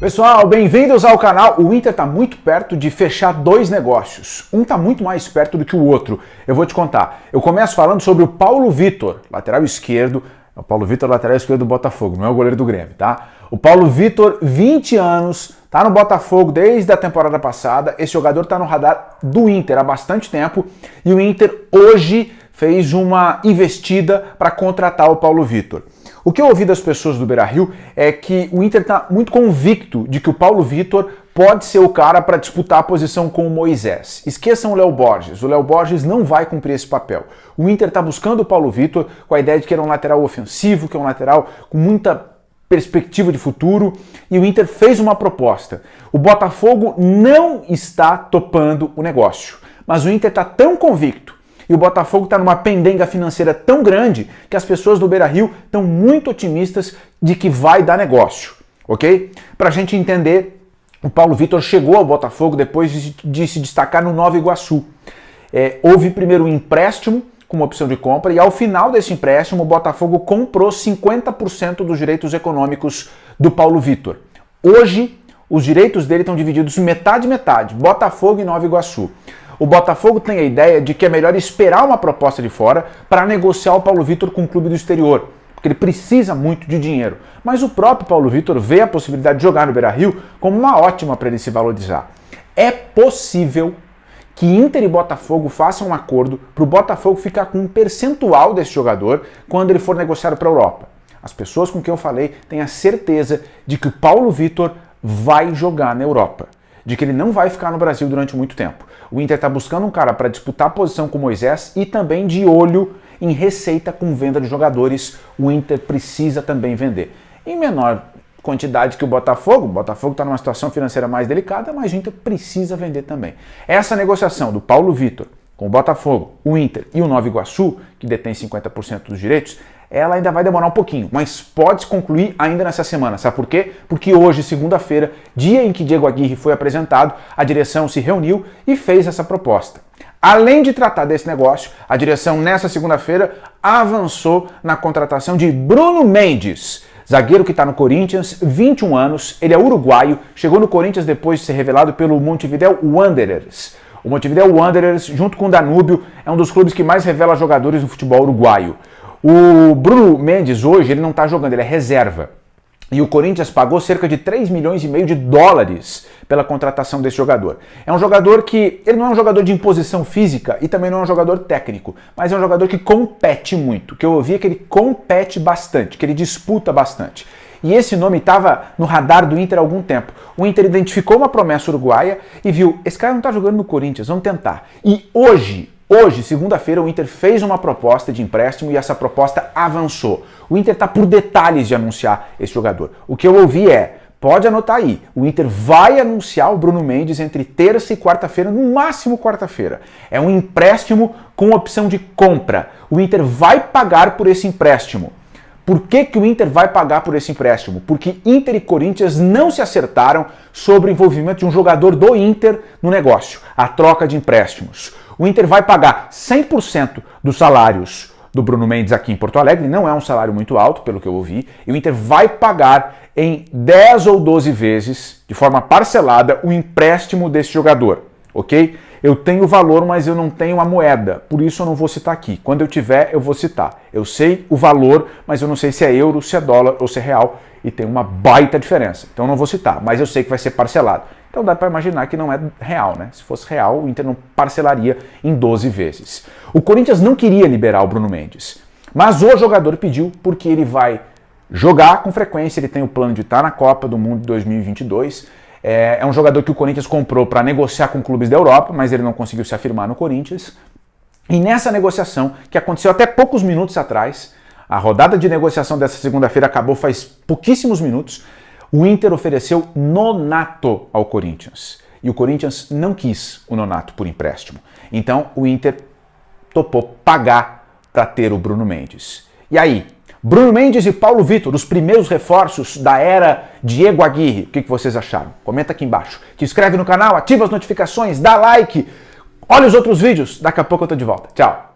Pessoal, bem-vindos ao canal. O Inter está muito perto de fechar dois negócios. Um está muito mais perto do que o outro. Eu vou te contar. Eu começo falando sobre o Paulo Vitor, lateral esquerdo. O Paulo Vitor, lateral esquerdo do Botafogo, não é o goleiro do Grêmio, tá? O Paulo Vitor, 20 anos, tá no Botafogo desde a temporada passada. Esse jogador está no radar do Inter há bastante tempo e o Inter hoje fez uma investida para contratar o Paulo Vitor. O que eu ouvi das pessoas do Beira-Rio é que o Inter está muito convicto de que o Paulo Vitor pode ser o cara para disputar a posição com o Moisés. Esqueçam o Léo Borges. O Léo Borges não vai cumprir esse papel. O Inter está buscando o Paulo Vitor com a ideia de que ele é um lateral ofensivo, que é um lateral com muita perspectiva de futuro, e o Inter fez uma proposta. O Botafogo não está topando o negócio, mas o Inter está tão convicto e o Botafogo está numa pendenga financeira tão grande que as pessoas do Beira-Rio estão muito otimistas de que vai dar negócio, ok? Para a gente entender, o Paulo Vitor chegou ao Botafogo depois de se destacar no Nova Iguaçu. Houve primeiro um empréstimo com uma opção de compra e ao final desse empréstimo o Botafogo comprou 50% dos direitos econômicos do Paulo Vitor. Hoje, os direitos dele estão divididos metade, Botafogo e Nova Iguaçu. O Botafogo tem a ideia de que é melhor esperar uma proposta de fora para negociar o Paulo Vitor com o clube do exterior, porque ele precisa muito de dinheiro. Mas o próprio Paulo Vitor vê a possibilidade de jogar no Beira-Rio como uma ótima para ele se valorizar. É possível que Inter e Botafogo façam um acordo para o Botafogo ficar com um percentual desse jogador quando ele for negociado para a Europa. As pessoas com quem eu falei têm a certeza de que o Paulo Vitor vai jogar na Europa, de que ele não vai ficar no Brasil durante muito tempo. O Inter está buscando um cara para disputar a posição com o Moisés e também de olho em receita com venda de jogadores. O Inter precisa também vender. Em menor quantidade que o Botafogo está numa situação financeira mais delicada, mas o Inter precisa vender também. Essa negociação do Paulo Vitor com o Botafogo, o Inter e o Nova Iguaçu, que detém 50% dos direitos, ela ainda vai demorar um pouquinho, mas pode se concluir ainda nessa semana. Sabe por quê? Porque hoje, segunda-feira, dia em que Diego Aguirre foi apresentado, a direção se reuniu e fez essa proposta. Além de tratar desse negócio, a direção nessa segunda-feira avançou na contratação de Bruno Mendes, zagueiro que está no Corinthians, 21 anos, ele é uruguaio, chegou no Corinthians depois de ser revelado pelo Montevideo Wanderers. O Montevideo Wanderers, junto com o Danúbio, é um dos clubes que mais revela jogadores no futebol uruguaio. O Bruno Mendes hoje ele não está jogando, ele é reserva. E o Corinthians pagou cerca de 3,5 milhões de dólares pela contratação desse jogador. É um jogador que, ele não é um jogador de imposição física e também não é um jogador técnico, mas é um jogador que compete muito. O que eu ouvi é que ele compete bastante, que ele disputa bastante. E esse nome estava no radar do Inter há algum tempo. O Inter identificou uma promessa uruguaia e viu, esse cara não está jogando no Corinthians, vamos tentar. E hoje, segunda-feira, o Inter fez uma proposta de empréstimo e essa proposta avançou. O Inter está por detalhes de anunciar esse jogador. O que eu ouvi pode anotar aí, o Inter vai anunciar o Bruno Mendes entre terça e quarta-feira, no máximo quarta-feira. É um empréstimo com opção de compra. O Inter vai pagar por esse empréstimo. Por que o Inter vai pagar por esse empréstimo? Porque Inter e Corinthians não se acertaram sobre o envolvimento de um jogador do Inter no negócio, a troca de empréstimos. O Inter vai pagar 100% dos salários do Bruno Mendes aqui em Porto Alegre, não é um salário muito alto, pelo que eu ouvi, e o Inter vai pagar em 10 ou 12 vezes, de forma parcelada, o empréstimo desse jogador, ok? Eu tenho o valor, mas eu não tenho a moeda, por isso eu não vou citar aqui. Quando eu tiver, eu vou citar. Eu sei o valor, mas eu não sei se é euro, se é dólar ou se é real, e tem uma baita diferença. Então eu não vou citar, mas eu sei que vai ser parcelado. Então dá para imaginar que não é real, né? Se fosse real, o Inter não parcelaria em 12 vezes. O Corinthians não queria liberar o Bruno Mendes, mas o jogador pediu porque ele vai jogar com frequência, ele tem o plano de estar na Copa do Mundo de 2022. É um jogador que o Corinthians comprou para negociar com clubes da Europa, mas ele não conseguiu se afirmar no Corinthians. E nessa negociação, que aconteceu até poucos minutos atrás, a rodada de negociação dessa segunda-feira acabou faz pouquíssimos minutos, o Inter ofereceu Nonato ao Corinthians. E o Corinthians não quis o Nonato por empréstimo. Então o Inter topou pagar para ter o Bruno Mendes. E aí? Bruno Mendes e Paulo Vitor, os primeiros reforços da era Diego Aguirre. O que vocês acharam? Comenta aqui embaixo. Te inscreve no canal, ativa as notificações, dá like. Olha os outros vídeos. Daqui a pouco eu tô de volta. Tchau.